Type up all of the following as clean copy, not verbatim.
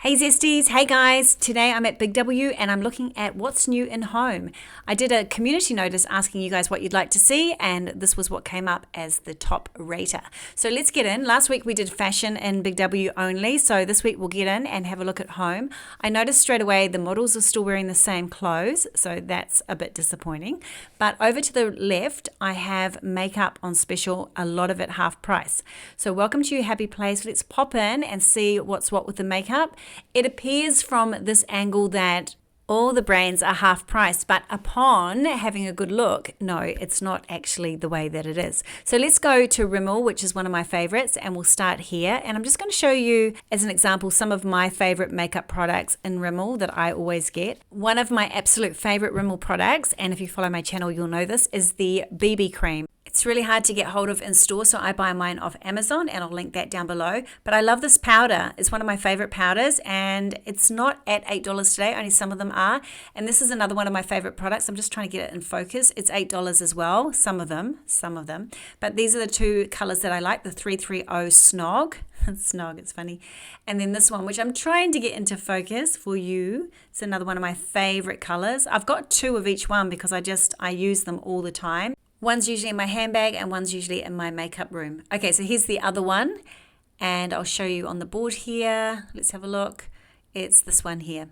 Hey Zesties, hey guys, today I'm at Big W and I'm looking at what's new in home. I did a community notice asking you guys what you'd like to see and this was what came up as the top rater. So let's get in. Last week we did fashion in Big W only, so this week we'll get in and have a look at home. I noticed straight away the models are still wearing the same clothes, so that's a bit disappointing. But over to the left I have makeup on special, a lot of it half price. So welcome to your happy place. Let's pop in and see what's what with the makeup. It appears from this angle that all the brands are half price, but upon having a good look, no, it's not actually the way that it is. So let's go to Rimmel, which is one of my favorites, and we'll start here. And I'm just going to show you, as an example, some of my favorite makeup products in Rimmel that I always get. One of my absolute favorite Rimmel products, and if you follow my channel, you'll know this, is the BB cream. It's really hard to get hold of in store, so I buy mine off Amazon and I'll link that down below. But I love this powder. It's one of my favorite powders and it's not at $8 today, only some of them are. And this is another one of my favorite products. I'm just trying to get it in focus. It's $8 as well, some of them. But these are the two colors that I like, the 330 Snog. Snog, it's funny. And then this one, which I'm trying to get into focus for you. It's another one of my favorite colors. I've got two of each one because I use them all the time. One's usually in my handbag and one's usually in my makeup room. Okay, so here's the other one and I'll show you on the board here. Let's have a look. It's this one here.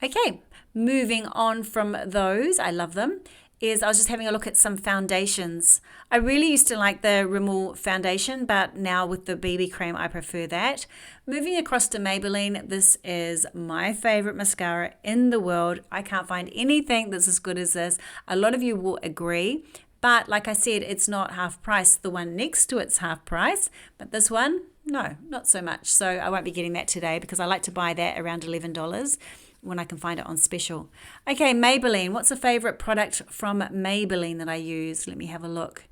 Okay, moving on from those, I love them, I was just having a look at some foundations. I really used to like the Rimmel foundation, but now with the BB cream, I prefer that. Moving across to Maybelline, this is my favorite mascara in the world. I can't find anything that's as good as this. A lot of you will agree, but like I said, it's not half price. The one next to it's half price, but this one, no, not so much. So I won't be getting that today because I like to buy that around $11 when I can find it on special. Okay, Maybelline. What's a favorite product from Maybelline that I use? Let me have a look.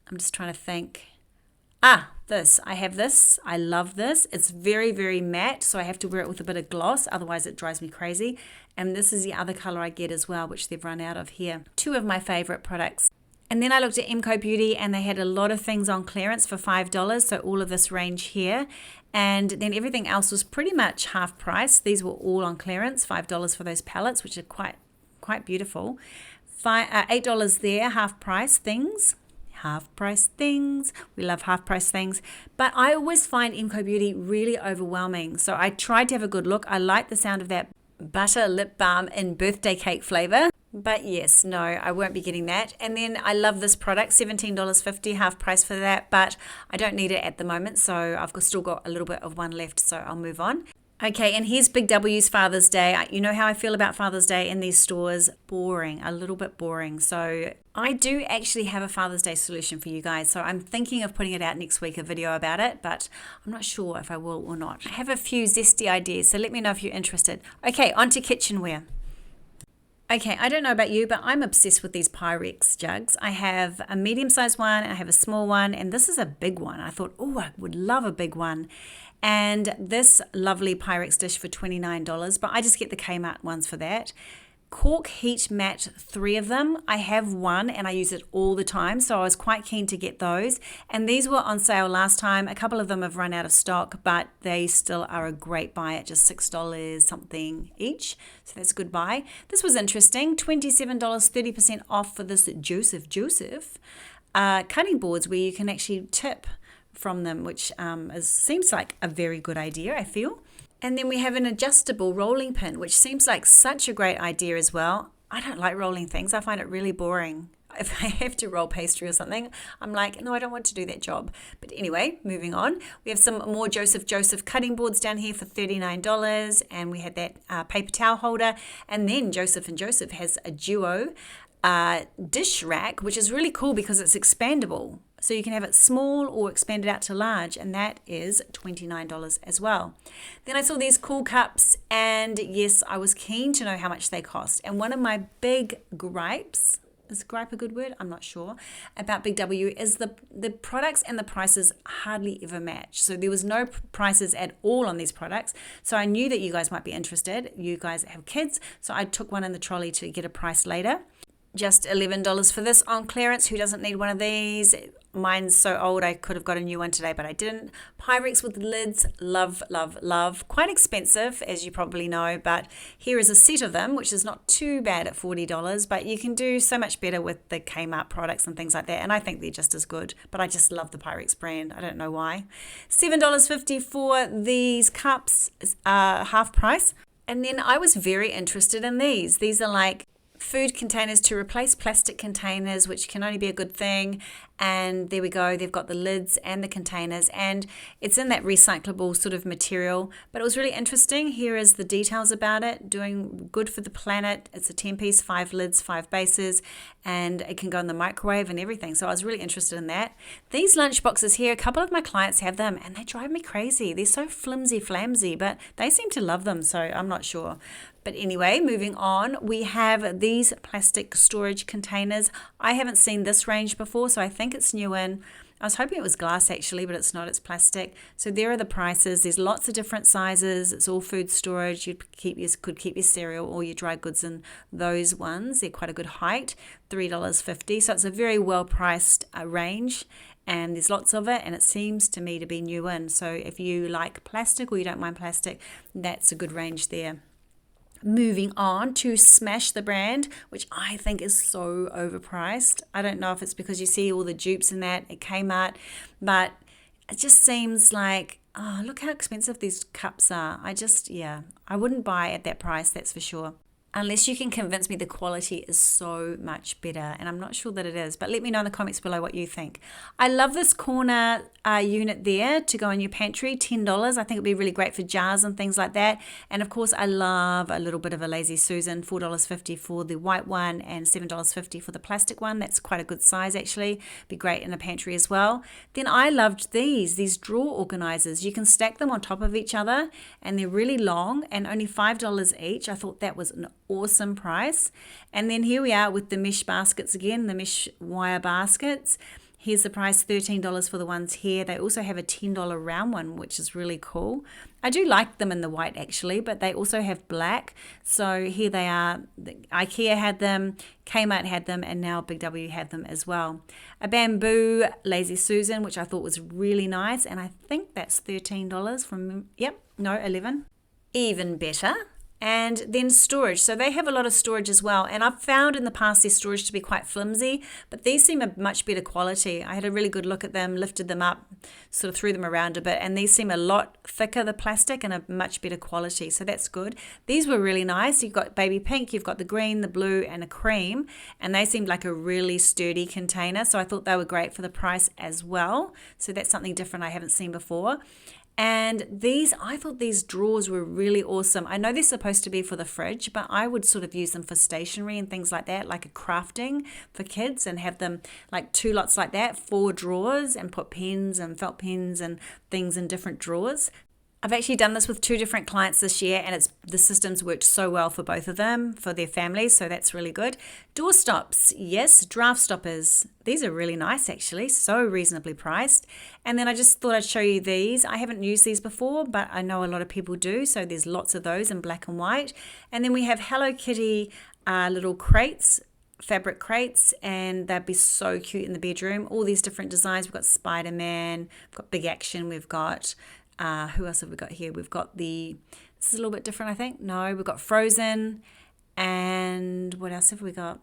I'm just trying to think. This. I have this. I love this. It's very, very matte, so I have to wear it with a bit of gloss, otherwise it drives me crazy. And this is the other color I get as well, which they've run out of here. Two of my favorite products. And then I looked at MCO Beauty and they had a lot of things on clearance for $5, so all of this range here. And then everything else was pretty much half price. These were all on clearance, $5 for those palettes, which are quite beautiful. $8 there, half price things. Half price things. We love half price things. But I always find MCO Beauty really overwhelming. So I tried to have a good look. I like the sound of that butter lip balm in birthday cake flavor. But yes, no, I won't be getting that. And then I love this product, $17.50, half price for that, but I don't need it at the moment, so I've still got a little bit of one left, so I'll move on. Okay, and here's Big W's Father's Day. You know how I feel about Father's Day in these stores. Boring, a little bit boring. So I do actually have a Father's Day solution for you guys. So I'm thinking of putting it out next week, a video about it, but I'm not sure if I will or not. I have a few zesty ideas, so let me know if you're interested. Okay, on to kitchenware. Okay, I don't know about you, but I'm obsessed with these Pyrex jugs. I have a medium-sized one, and I have a small one, and this is a big one. I thought, oh, I would love a big one. And this lovely Pyrex dish for $29, but I just get the Kmart ones for that. Cork Heat Matte, 3 of them. I have one and I use it all the time, so I was quite keen to get those. And these were on sale last time. A couple of them have run out of stock, but they still are a great buy at just $6 something each. So that's a good buy. This was interesting, $27, 30% off for this Joseph cutting boards where you can actually tip from them, which seems like a very good idea, I feel. And then we have an adjustable rolling pin, which seems like such a great idea as well. I don't like rolling things. I find it really boring. If I have to roll pastry or something, I'm like, no, I don't want to do that job. But anyway, moving on. We have some more Joseph cutting boards down here for $39. And we had that paper towel holder. And then Joseph & Joseph has a duo dish rack, which is really cool because it's expandable. So you can have it small or expand it out to large, and that is $29 as well. Then I saw these cool cups, and yes, I was keen to know how much they cost. And one of my big gripes, is gripe a good word? I'm not sure, about Big W is the products and the prices hardly ever match. So there was no prices at all on these products. So I knew that you guys might be interested. You guys have kids, so I took one in the trolley to get a price later. Just $11 for this on clearance. Who doesn't need one of these? Mine's so old I could have got a new one today, but I didn't. Pyrex with lids, love, love, love. Quite expensive, as you probably know, but here is a set of them, which is not too bad at $40, but you can do so much better with the Kmart products and things like that, and I think they're just as good, but I just love the Pyrex brand. I don't know why. $7.50 for these cups, half price. And then I was very interested in these. These are like food containers to replace plastic containers, which can only be a good thing. And there we go, they've got the lids and the containers, and it's in that recyclable sort of material. But it was really interesting. Here is the details about it. Doing good for the planet. It's a 10-piece, 5 lids, 5 bases, and it can go in the microwave and everything. So I was really interested in that. These lunch boxes here, a couple of my clients have them and they drive me crazy. They're so flimsy flamsy, but they seem to love them, so I'm not sure. But anyway, moving on, we have these plastic storage containers. I haven't seen this range before, so I think it's new in. I was hoping it was glass actually, but it's not, it's plastic. So there are the prices. There's lots of different sizes. It's all food storage. You could keep your cereal or your dry goods in those ones. They're quite a good height, $3.50. So it's a very well priced range. And there's lots of it, and it seems to me to be new in. So if you like plastic or you don't mind plastic, that's a good range there. Moving on to Smash, the brand, which I think is so overpriced. I don't know if it's because you see all the dupes in that at Kmart, but it just seems like, oh, look how expensive these cups are. I wouldn't buy at that price, that's for sure. Unless you can convince me the quality is so much better, and I'm not sure that it is, but let me know in the comments below what you think. I love this corner unit there to go in your pantry, $10. I think it'd be really great for jars and things like that. And of course, I love a little bit of a Lazy Susan, $4.50 for the white one and $7.50 for the plastic one. That's quite a good size actually. Be great in a pantry as well. Then I loved these drawer organizers. You can stack them on top of each other, and they're really long and only $5 each. I thought that was an awesome price. And then here we are with the mesh baskets again, the mesh wire baskets. Here's the price, $13 for the ones here. They also have a $10 round one, which is really cool. I do like them in the white actually, but they also have black. So here they are. IKEA had them, Kmart had them, and now Big W had them as well. A bamboo Lazy Susan, which I thought was really nice, and I think that's $13 from, $11. Even better. And then storage. So they have a lot of storage as well. And I've found in the past their storage to be quite flimsy, but these seem a much better quality. I had a really good look at them, lifted them up, sort of threw them around a bit, and these seem a lot thicker, the plastic, and a much better quality. So that's good. These were really nice. You've got baby pink, you've got the green, the blue, and a cream, and they seemed like a really sturdy container. So I thought they were great for the price as well. So that's something different I haven't seen before. And I thought these drawers were really awesome. I know they're supposed to be for the fridge, but I would sort of use them for stationery and things like that, like a crafting for kids, and have them like 2 lots like that, 4 drawers, and put pens and felt pens and things in different drawers. I've actually done this with 2 different clients this year, and the systems worked so well for both of them, for their families, so that's really good. Door stops, yes, draft stoppers. These are really nice actually, so reasonably priced. And then I just thought I'd show you these. I haven't used these before, but I know a lot of people do, so there's lots of those in black and white. And then we have Hello Kitty little crates, fabric crates, and they'd be so cute in the bedroom. All these different designs. We've got Spider-Man, we've got Big Action, we've got who else have we got here? We've got this is a little bit different, I think. No, we've got Frozen, and what else have we got?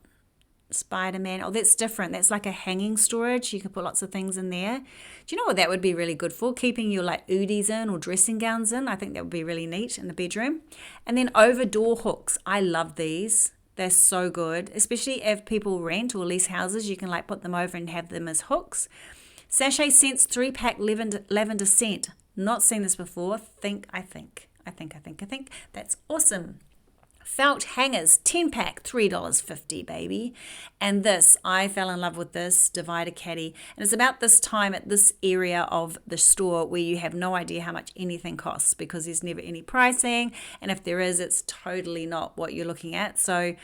Spider-Man. Oh, that's different. That's like a hanging storage. You can put lots of things in there. Do you know what that would be really good for? Keeping your like Oodies in or dressing gowns in. I think that would be really neat in the bedroom. And then over door hooks. I love these. They're so good, especially if people rent or lease houses. You can like put them over and have them as hooks. Sachet Scents 3-pack lavender scent. Not seen this before. I think. That's awesome. Felt hangers, 10-pack, $3.50, baby. And this, I fell in love with this divider caddy. And it's about this time at this area of the store where you have no idea how much anything costs, because there's never any pricing. And if there is, it's totally not what you're looking at. So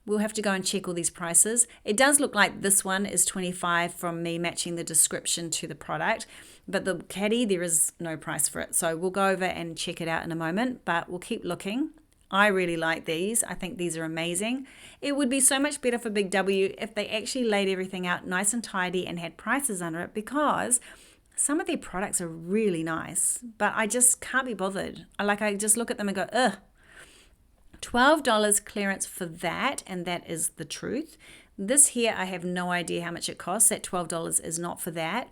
we'll have to go and check all these prices. It does look like this one is $25 from me matching the description to the product. But the caddy, there is no price for it. So we'll go over and check it out in a moment, but we'll keep looking I really like these. I think these are amazing. It would be so much better for Big W if they actually laid everything out nice and tidy and had prices under it, because some of their products are really nice, but I just can't be bothered. I just look at them and go, ugh. $12 clearance for that, and that is the truth. This here, I have no idea how much it costs. That $12 is not for that,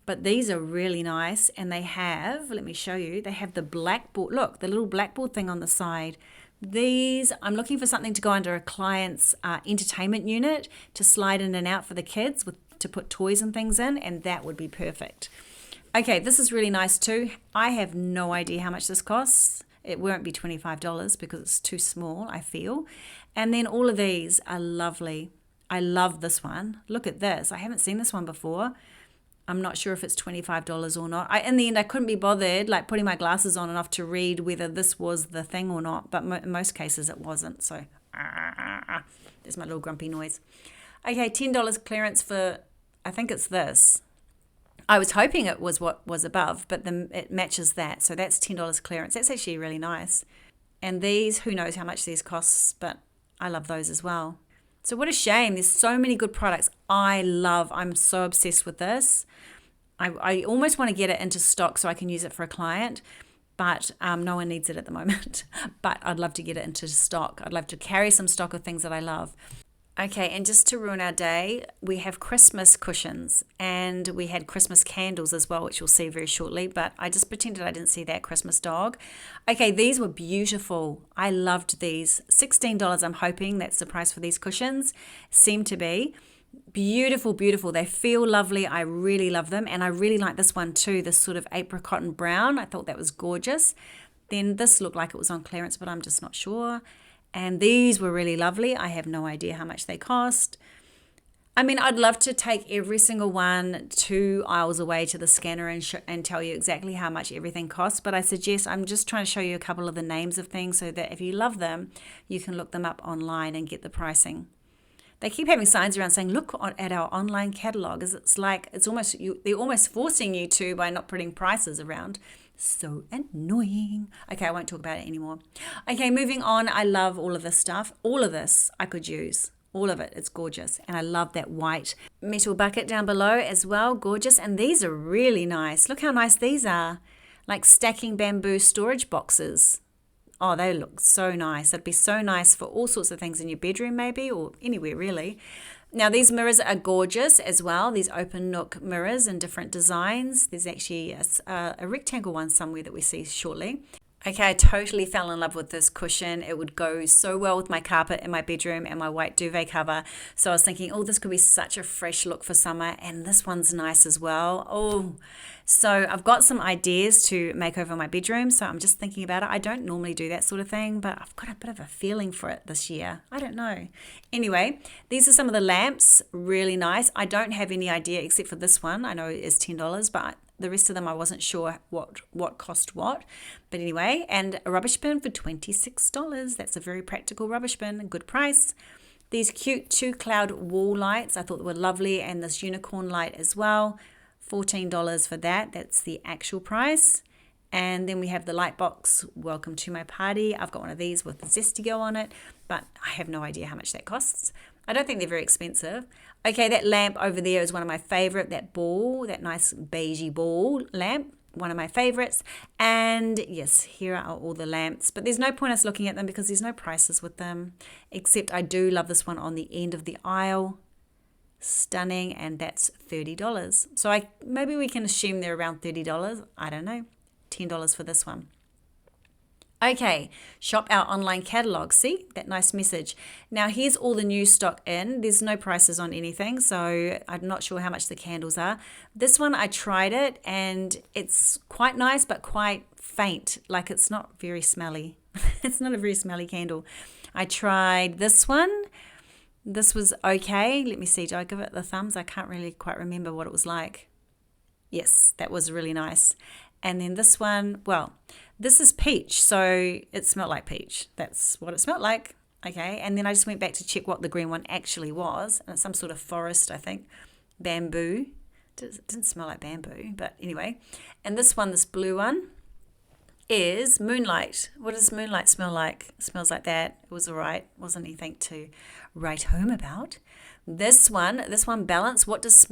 but these are really nice, and they have, let me show you, they have the blackboard, look, the little blackboard thing on the side. These, I'm looking for something to go under a client's entertainment unit to slide in and out for the kids to put toys and things in, and that would be perfect. Okay, this is really nice too. I have no idea how much this costs. It won't be $25 because it's too small, I feel. And then all of these are lovely. I love this one. Look at this. I haven't seen this one before. I'm not sure if it's $25 or not. In the end, I couldn't be bothered like putting my glasses on enough to read whether this was the thing or not. But in most cases, it wasn't. So there's my little grumpy noise. Okay, $10 clearance for, I think it's this. I was hoping it was what was above, but it matches that. So that's $10 clearance. That's actually really nice. And these, who knows how much these costs, but I love those as well. So what a shame. There's so many good products I'm so obsessed with this. I almost want to get it into stock so I can use it for a client, but no one needs it at the moment. But I'd love to get it into stock. I'd love to carry some stock of things that I love. Okay, and just to ruin our day, we have Christmas cushions, and we had Christmas candles as well, which you'll see very shortly, but I just pretended I didn't see that Christmas dog. Okay, these were beautiful. I loved these. $16, I'm hoping that's the price for these cushions. Seem to be. Beautiful, beautiful. They feel lovely. I really love them, and I really like this one too, this sort of apricot and brown. I thought that was gorgeous. Then this looked like it was on clearance, but I'm just not sure. And these were really lovely. I have no idea how much they cost. I mean, I'd love to take every single one 2 aisles away to the scanner and tell you exactly how much everything costs. But I suggest, I'm just trying to show you a couple of the names of things so that if you love them, you can look them up online and get the pricing. They keep having signs around saying, look at our online catalog. They're almost forcing you to by not putting prices around. So annoying. Okay, I won't talk about it anymore. Okay, moving on. I love all of this stuff. All of this I could use. All of it. It's gorgeous. And I love that white metal bucket down below as well. Gorgeous. And these are really nice. Look how nice these are. Like stacking bamboo storage boxes. Oh, they look so nice. It'd be so nice for all sorts of things in your bedroom maybe, or anywhere really. Now these mirrors are gorgeous as well. These open nook mirrors in different designs. There's actually a rectangle one somewhere that we see shortly. Okay, I totally fell in love with this cushion. It would go so well with my carpet in my bedroom and my white duvet cover. So I was thinking, oh, this could be such a fresh look for summer. And this one's nice as well. Oh, so I've got some ideas to make over my bedroom. So I'm just thinking about it. I don't normally do that sort of thing, but I've got a bit of a feeling for it this year. I don't know. Anyway, these are some of the lamps. Really nice. I don't have any idea except for this one. I know it is $10, but the rest of them I wasn't sure what cost what. But anyway, and a rubbish bin for $26. That's a very practical rubbish bin, a good price. These cute 2-cloud wall lights I thought were lovely, and this unicorn light as well. $14 for that. That's the actual price. And then we have the light box, welcome to my party. I've got one of these with Zesty on it, but I have no idea how much that costs. I don't think they're very expensive. Okay, that lamp over there is one of my favorite, that ball, that nice beigey ball lamp, one of my favorites. And yes, here are all the lamps, but there's no point us looking at them because there's no prices with them, except I do love this one on the end of the aisle. Stunning, and that's $30. So maybe we can assume they're around $30. I don't know. $10 for this one. Okay, shop our online catalog. See that nice message. Now here's all the new stock in. There's no prices on anything, so I'm not sure how much the candles are. This one I tried it and it's quite nice but quite faint. Like it's not very smelly. It's not a very smelly candle. I tried this one. This was okay. Let me see. Do I give it the thumbs? I can't really quite remember what it was like. Yes, that was really nice. And then this one, well, this is peach, so it smelled like peach. That's what it smelled like. Okay, and then I just went back to check what the green one actually was. And it's some sort of forest, I think. Bamboo. It didn't smell like bamboo, but anyway. And this one, this blue one, is Moonlight. What does Moonlight smell like? It smells like that. It was all right. Wasn't anything to write home about. This one, Balance. What does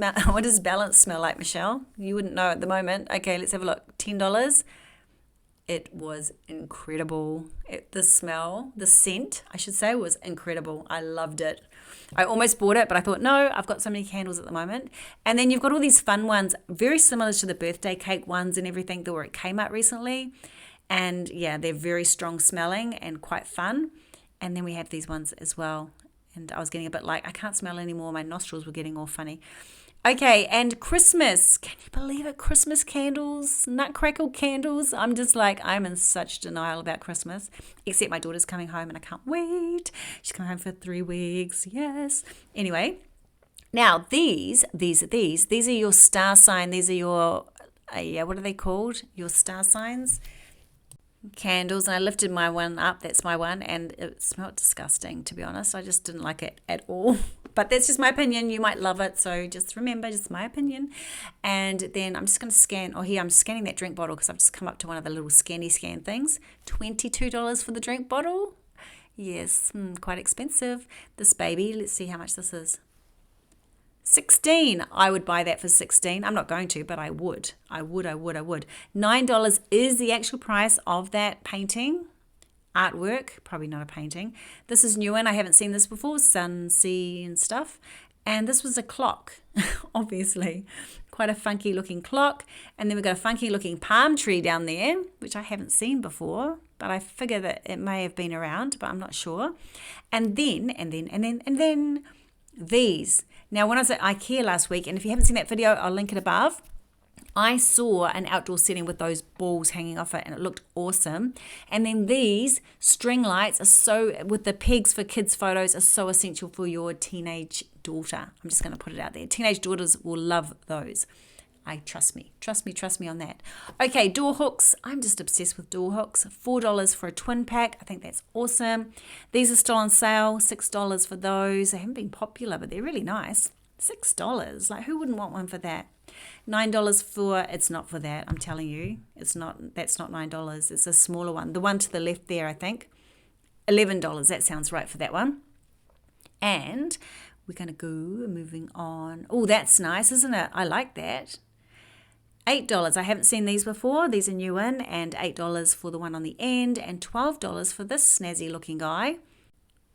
Balance smell like, Michelle? You wouldn't know at the moment. Okay, let's have a look. $10. It was incredible. The scent, I should say, was incredible. I loved it. I almost bought it, but I thought, no, I've got so many candles at the moment. And then you've got all these fun ones, very similar to the birthday cake ones and everything that were at Kmart recently. And yeah, they're very strong smelling and quite fun. And then we have these ones as well. And I was getting a bit like, I can't smell anymore. My nostrils were getting all funny. Okay, and Christmas. Can you believe it? Christmas candles, nutcracker candles. I'm just like, I'm in such denial about Christmas. Except my daughter's coming home and I can't wait. She's coming home for 3 weeks. Yes. Anyway, now these are your star sign. These are your, what are they called? Your star signs. Candles, and I lifted my one up. That's my one, and it smelled disgusting, to be honest. I just didn't like it at all. But that's just my opinion. You might love it, so just remember, just my opinion. And then I'm just going to scan. Oh, here I'm scanning that drink bottle because I've just come up to one of the little scan things. $22 for the drink bottle. Yes, quite expensive. This baby. Let's see how much this is. 16. I would buy that for 16. I'm not going to, but I would. I would. $9 is the actual price of that painting. Artwork, probably not a painting. This is new and I haven't seen this before. Sun, sea and stuff. And this was a clock, obviously. Quite a funky looking clock. And then we've got a funky looking palm tree down there, which I haven't seen before, but I figure that it may have been around, but I'm not sure. And then these. Now, when I was at IKEA last week, and if you haven't seen that video, I'll link it above, I saw an outdoor setting with those balls hanging off it, and it looked awesome. And then these string lights with the pegs for kids' photos, are so essential for your teenage daughter. I'm just going to put it out there. Teenage daughters will love those. Trust me on that. Okay, door hooks. I'm just obsessed with door hooks. $4 for a twin pack. I think that's awesome. These are still on sale. $6 for those. They haven't been popular, but they're really nice. $6. Like, who wouldn't want one for that? $9 for, it's not for that. I'm telling you, that's not $9. It's a smaller one. The one to the left there, I think. $11. That sounds right for that one. And we're going to go moving on. Oh, that's nice, isn't it? I like that. $8. I haven't seen these before. These are new in, and $8 for the one on the end, and $12 for this snazzy looking guy.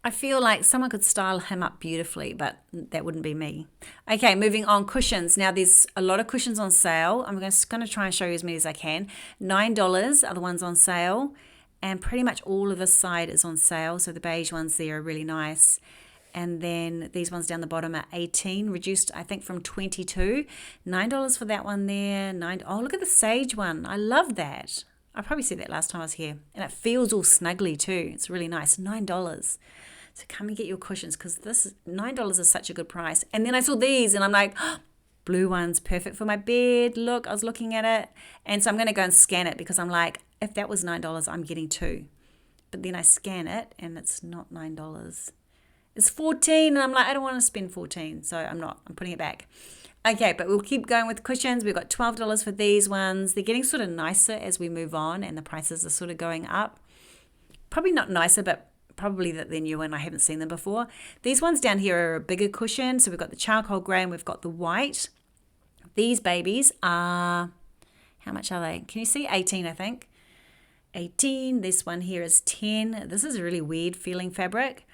I feel like someone could style him up beautifully, but that wouldn't be me. Okay, moving on, cushions. Now, there's a lot of cushions on sale. I'm just going to try and show you as many as I can. $9 are the ones on sale, and pretty much all of this side is on sale. So the beige ones there are really nice. And then these ones down the bottom are 18, reduced, I think, from 22. $9 for that one there. Oh, look at the sage one. I love that. I probably said that last time I was here. And it feels all snuggly too. It's really nice. $9. So come and get your cushions because this $9 is such a good price. And then I saw these and I'm like, oh, blue one's perfect for my bed. Look, I was looking at it. And so I'm going to go and scan it because I'm like, if that was $9, I'm getting 2. But then I scan it and it's not $9. It's 14 and I'm like, I don't want to spend 14, so I'm putting it back. Okay, but we'll keep going with cushions. We've got $12 for these ones. They're getting sort of nicer as we move on and the prices are sort of going up. Probably not nicer, but probably that they're new and I haven't seen them before. These ones down here are a bigger cushion. So we've got the charcoal grey and we've got the white. These babies are, how much are they? Can you see? 18, I think. 18. This one here is 10. This is a really weird feeling fabric.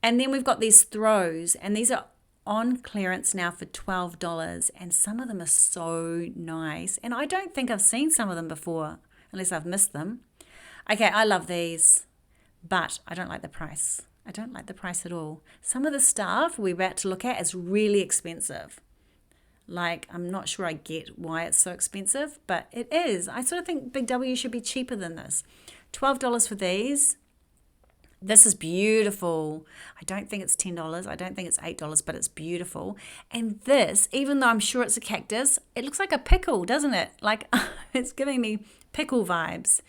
And then we've got these throws, and these are on clearance now for $12, and some of them are so nice. And I don't think I've seen some of them before, unless I've missed them. Okay, I love these, but I don't like the price. I don't like the price at all. Some of the stuff we're about to look at is really expensive. Like, I'm not sure I get why it's so expensive, but it is. I sort of think Big W should be cheaper than this. $12 for these. This is beautiful. I don't think it's $10. I don't think it's $8, but it's beautiful. And this, even though I'm sure it's a cactus, it looks like a pickle, doesn't it? Like, it's giving me pickle vibes.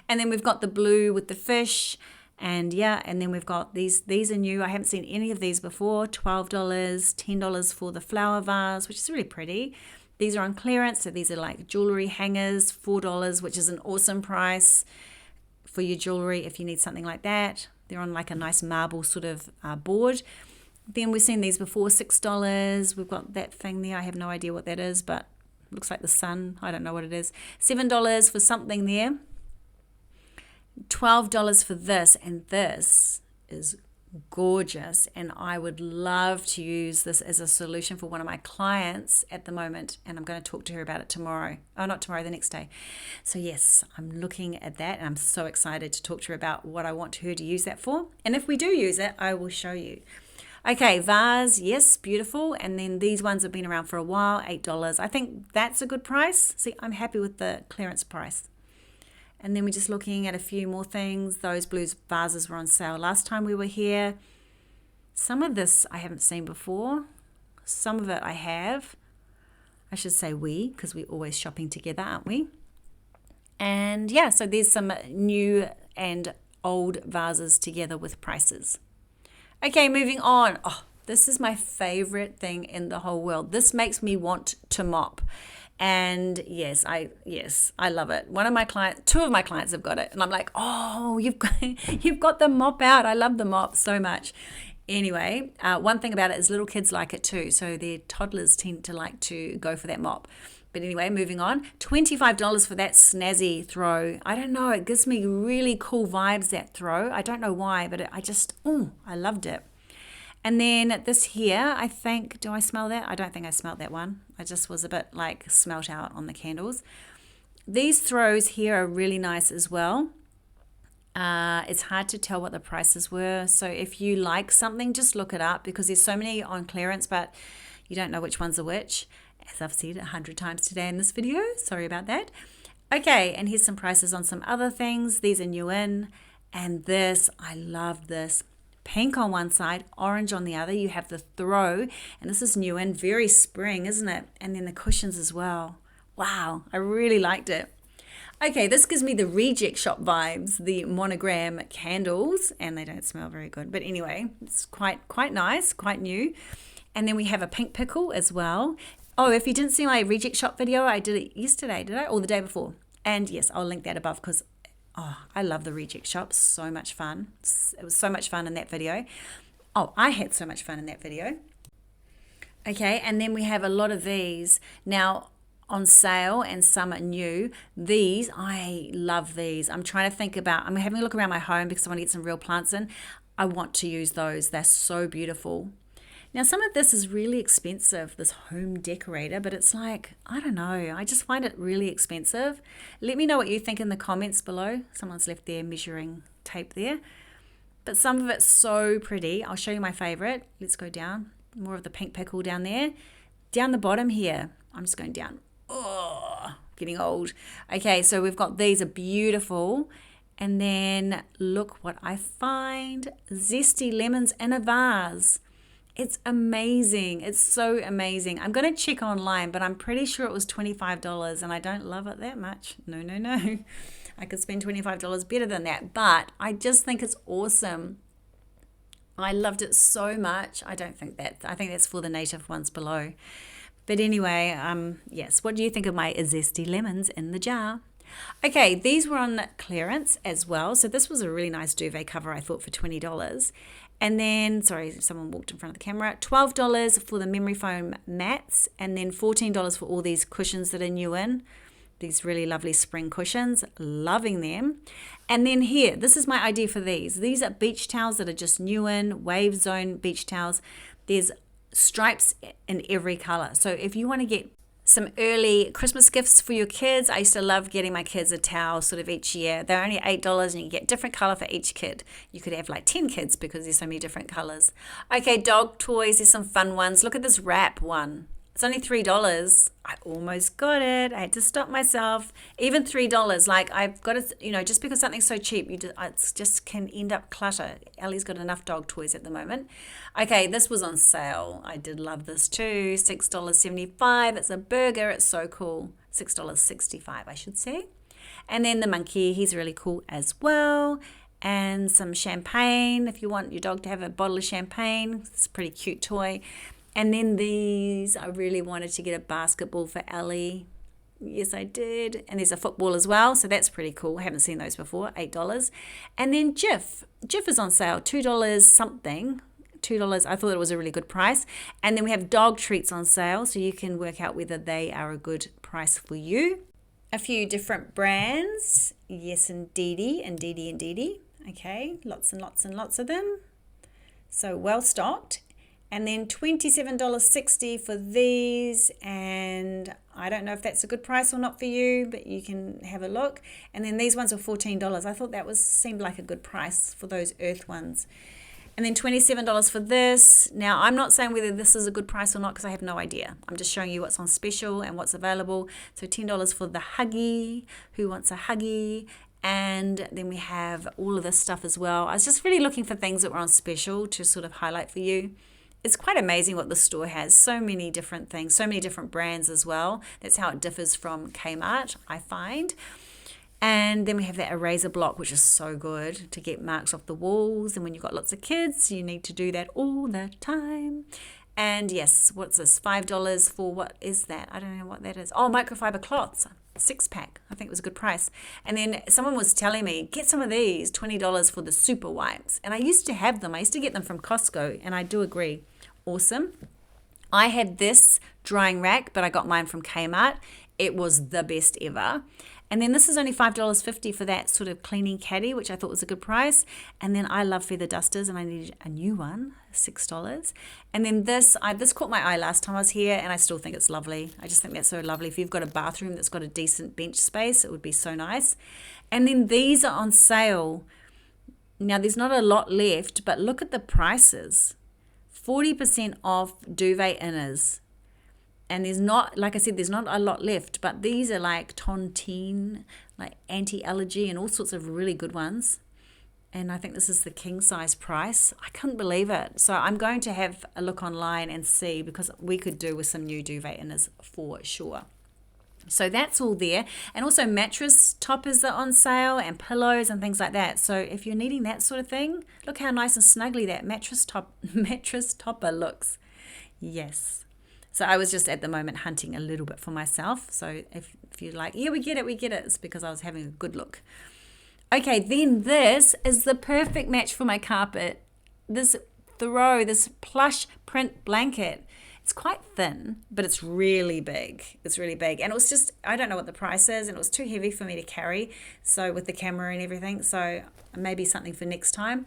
And then we've got the blue with the fish. And yeah, and then we've got these are new. I haven't seen any of these before. $12, $10 for the flower vase, which is really pretty. These are on clearance, so these are like jewelry hangers, $4, which is an awesome price for your jewelry if you need something like that. They're on like a nice marble sort of board. Then we've seen these before, $6. We've got that thing there. I have no idea what that is, but it looks like the sun. I don't know what it is. $7 for something there. $12 for this, and this is gorgeous, and I would love to use this as a solution for one of my clients at the moment, and I'm going to talk to her about it tomorrow. Oh, not tomorrow, the next day. So yes, I'm looking at that, and I'm so excited to talk to her about what I want her to use that for, and if we do use it, I will show you. Okay, vase, yes, beautiful. And then these ones have been around for a while, $8. I think that's a good price. See, I'm happy with the clearance price. And then we're just looking at a few more things. Those blue vases were on sale last time we were here. Some of this I haven't seen before. Some of it I have. I should say we, because we're always shopping together, aren't we? And yeah, so there's some new and old vases together with prices. Okay, moving on. Oh, this is my favorite thing in the whole world. This makes me want to mop. And yes, I love it. Two of my clients have got it, and I'm like, oh, you've got the mop out. I love the mop so much. Anyway, one thing about it is little kids like it too. So their toddlers tend to like to go for that mop. But anyway, moving on. $25 for that snazzy throw. I don't know. It gives me really cool vibes, that throw. I don't know why, but I loved it. And then this here, I think, do I smell that? I don't think I smelled that one. I just was a bit like smelt out on the candles. These throws here are really nice as well. It's hard to tell what the prices were. So if you like something, just look it up, because there's so many on clearance, but you don't know which ones are which. As I've said 100 times today in this video. Sorry about that. Okay, and here's some prices on some other things. These are new in. And this, I love this. Pink on one side, orange on the other. You have the throw, and this is new in. Very spring, isn't it? And then the cushions as well. Wow, I really liked it. Okay, this gives me the reject shop vibes, the monogram candles, and they don't smell very good. But anyway, it's quite nice, quite new. And then we have a pink pickle as well. Oh, if you didn't see my reject shop video, I did it yesterday, did I? Or the day before. And yes, I'll link that above, because I love the reject shop. So much fun. It was so much fun in that video. Oh, I had so much fun in that video. Okay, and then we have a lot of these now on sale, and some are new. These, I love these. I'm trying to think about, I'm having a look around my home because I want to get some real plants in. I want to use those. They're so beautiful. Now, some of this is really expensive, this home decorator, but it's like, I don't know, I just find it really expensive. Let me know what you think in the comments below. Someone's left their measuring tape there. But some of it's so pretty. I'll show you my favorite. Let's go down. More of the pink pickle down there. Down the bottom here. I'm just going down. Oh, getting old. Okay, so we've got these are beautiful. And then look what I find. Zesty lemons in a vase. It's amazing. It's so amazing. I'm going to check online, but I'm pretty sure it was $25, and I don't love it that much. No. I could spend $25 better than that, but I just think it's awesome. I loved it so much. I think that's for the native ones below. But anyway, yes. What do you think of my zesty lemons in the jar? Okay, these were on clearance as well. So this was a really nice duvet cover, I thought, for $20. And then, sorry, someone walked in front of the camera. $12 for the memory foam mats, and then $14 for all these cushions that are new in. These really lovely spring cushions, loving them. And then here, this is my idea for these. These are beach towels that are just new in, wave zone beach towels. There's stripes in every color. So if you want to get some early Christmas gifts for your kids, I used to love getting my kids a towel sort of each year. They're only $8, and you get different color for each kid. You could have like 10 kids because there's so many different colors. Okay, dog toys, there's some fun ones. Look at this wrap one. It's only $3. I almost got it. I had to stop myself. Even $3. Like, I've got to, just because something's so cheap, it just can end up clutter. Ellie's got enough dog toys at the moment. Okay, this was on sale. I did love this too. $6.75. It's a burger. It's so cool. $6.65, I should say. And then the monkey, he's really cool as well. And some champagne. If you want your dog to have a bottle of champagne, it's a pretty cute toy. And then these, I really wanted to get a basketball for Ellie. Yes, I did. And there's a football as well, so that's pretty cool. I haven't seen those before, $8. And then Jif. Jif is on sale, $2 something. $2. I thought it was a really good price. And then we have dog treats on sale, so you can work out whether they are a good price for you. A few different brands. Yes, indeedy, indeedy, indeedy. Okay, lots and lots and lots of them. So well stocked. And then $27.60 for these, and I don't know if that's a good price or not for you, but you can have a look. And then these ones are $14. I thought that seemed like a good price for those earth ones. And then $27 for this. Now, I'm not saying whether this is a good price or not because I have no idea. I'm just showing you what's on special and what's available. So $10 for the Huggy. Who wants a Huggy? And then we have all of this stuff as well. I was just really looking for things that were on special to sort of highlight for you. It's quite amazing what the store has. So many different things, so many different brands as well. That's how it differs from Kmart, I find. And then we have that eraser block, which is so good to get marks off the walls. And when you've got lots of kids, you need to do that all the time. And yes, what's this? $5 for, what is that? I don't know what that is. Oh, microfiber cloths. 6-pack. I think it was a good price. And then someone was telling me, get some of these, $20 for the super wipes. And I used to have them. I used to get them from Costco, and I do agree. Awesome. I had this drying rack, but I got mine from Kmart. It was the best ever. And then this is only $5.50 for that sort of cleaning caddy, which I thought was a good price. And then I love feather dusters, and I needed a new one, $6. And then this caught my eye last time I was here, and I still think it's lovely. I just think that's so lovely. If you've got a bathroom that's got a decent bench space, it would be so nice. And then these are on sale. Now, there's not a lot left, but look at the prices. 40% off duvet inners. And there's not, like I said, there's not a lot left, but these are like tontine, like anti-allergy and all sorts of really good ones. And I think this is the king size price. I couldn't believe it. So I'm going to have a look online and see, because we could do with some new duvet inners for sure. So that's all there. And also mattress toppers are on sale and pillows and things like that. So if you're needing that sort of thing, look how nice and snuggly that mattress topper looks. Yes. So I was just at the moment hunting a little bit for myself. So if you're like, yeah, we get it, it's because I was having a good look. Okay, then this is the perfect match for my carpet. This plush print blanket. It's quite thin, but it's really big. It's really big. And it was just, I don't know what the price is, and it was too heavy for me to carry. So with the camera and everything, so maybe something for next time.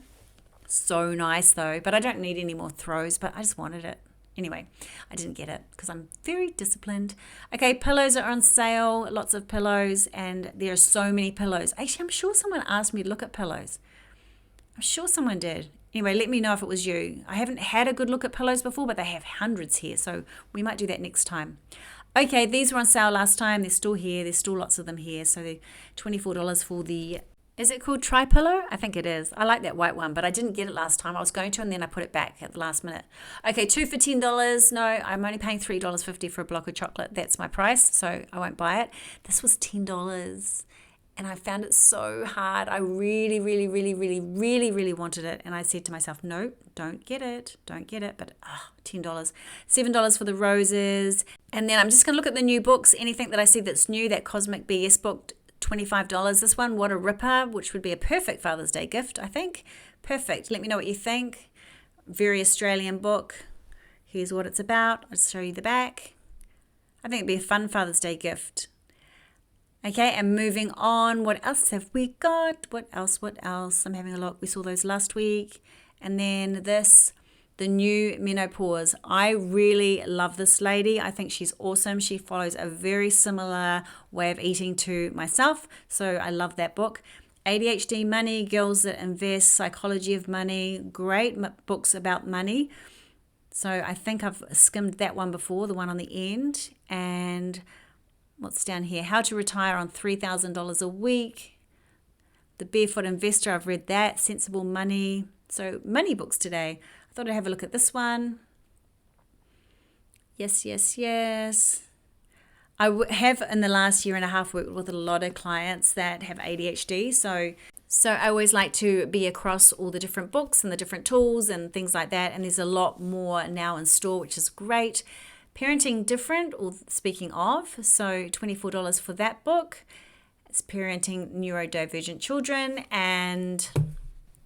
So nice though, but I don't need any more throws, but I just wanted it. Anyway, I didn't get it because I'm very disciplined. Okay, pillows are on sale, lots of pillows, and there are so many pillows. Actually, I'm sure someone asked me to look at pillows. I'm sure someone did. Anyway, let me know if it was you. I haven't had a good look at pillows before, but they have hundreds here, so we might do that next time. Okay, these were on sale last time. They're still here. There's still lots of them here. So they're $24 for the, is it called tri-pillow? I think it is. I like that white one, but I didn't get it last time. I was going to, and then I put it back at the last minute. Okay, 2 for $10. No, I'm only paying $3.50 for a block of chocolate. That's my price, so I won't buy it. This was $10. And I found it so hard. I really, really, really, really, really, really wanted it. And I said to myself, no, don't get it. But $10. $7 for the roses. And then I'm just going to look at the new books. Anything that I see that's new, that Cosmic BS book, $25. This one, What a Ripper, which would be a perfect Father's Day gift, I think. Perfect. Let me know what you think. Very Australian book. Here's what it's about. I'll show you the back. I think it'd be a fun Father's Day gift. Okay, and moving on, what else have we got? What else? I'm having a look. We saw those last week. And then this, the new Menopause. I really love this lady. I think she's awesome. She follows a very similar way of eating to myself. So I love that book. ADHD Money, Girls That Invest, Psychology of Money. Great books about money. So I think I've skimmed that one before, the one on the end. And what's down here? How to Retire on $3,000 a Week. The Barefoot Investor, I've read that. Sensible Money. So money books today. I thought I'd have a look at this one. Yes. I have in the last year and a half worked with a lot of clients that have ADHD. So So I always like to be across all the different books and the different tools and things like that. And there's a lot more now in store, which is great. Parenting Different, or speaking of, so $24 for that book. It's Parenting Neurodivergent Children and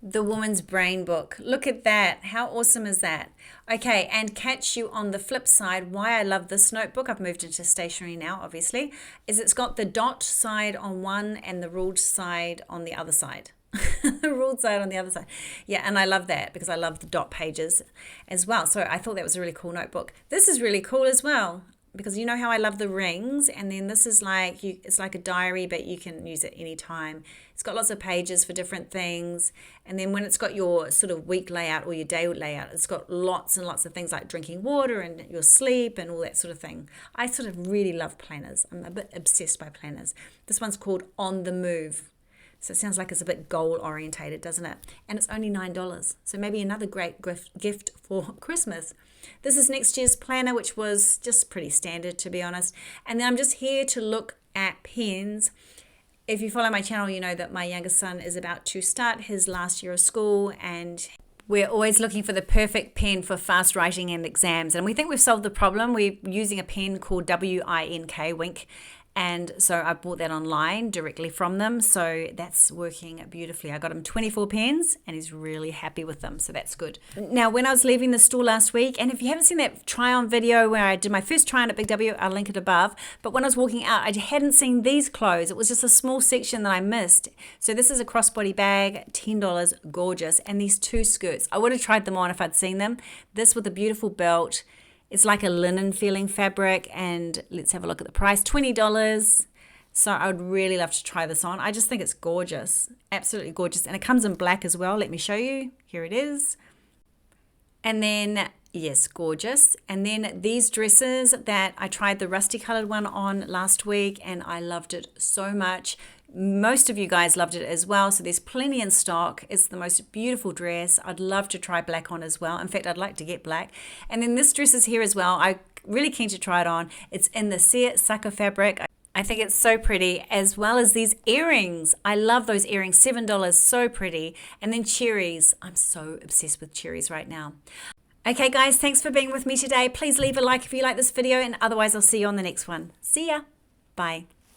The Woman's Brain book. Look at that. How awesome is that? Okay, and catch you on the flip side. Why I love this notebook, I've moved into stationery now, obviously, is it's got the dot side on one and the ruled side on the other side. The ruled side on the other side. Yeah, and I love that because I love the dot pages as well. So I thought that was a really cool notebook. This is really cool as well, because you know how I love the rings, and then this is like it's like a diary, but you can use it anytime. It's got lots of pages for different things, and then when it's got your sort of week layout or your day layout, it's got lots and lots of things like drinking water and your sleep and all that sort of thing. I sort of really love planners. I'm a bit obsessed by planners. This one's called On the Move. So it sounds like it's a bit goal orientated, doesn't it? And it's only $9. So maybe another great gift for Christmas. This is next year's planner, which was just pretty standard, to be honest. And then I'm just here to look at pens. If you follow my channel, you know that my youngest son is about to start his last year of school, and we're always looking for the perfect pen for fast writing and exams. And we think we've solved the problem. We're using a pen called WINK, Wink. And so I bought that online directly from them. So that's working beautifully. I got him 24 pens and he's really happy with them. So that's good. Now, when I was leaving the store last week, and if you haven't seen that try on video where I did my first try on at Big W, I'll link it above. But when I was walking out, I hadn't seen these clothes. It was just a small section that I missed. So this is a crossbody bag, $10, gorgeous. And these two skirts, I would have tried them on if I'd seen them. This with a beautiful belt. It's like a linen feeling fabric, and let's have a look at the price, $20. So I would really love to try this on. I just think it's gorgeous, absolutely gorgeous. And it comes in black as well. Let me show you. Here it is. And then, yes, gorgeous. And then these dresses that I tried the rusty colored one on last week, and I loved it so much. Most of you guys loved it as well, so there's plenty in stock. It's the most beautiful dress. I'd love to try black on as well. In fact, I'd like to get black. And then this dress is here as well. I'm really keen to try it on. It's in the seersucker fabric. I think it's so pretty, as well as these earrings. I love those earrings, $7, so pretty. And then cherries. I'm so obsessed with cherries right now. Okay guys, thanks for being with me today. Please leave a like if you like this video, and otherwise I'll see you on the next one. See ya. Bye.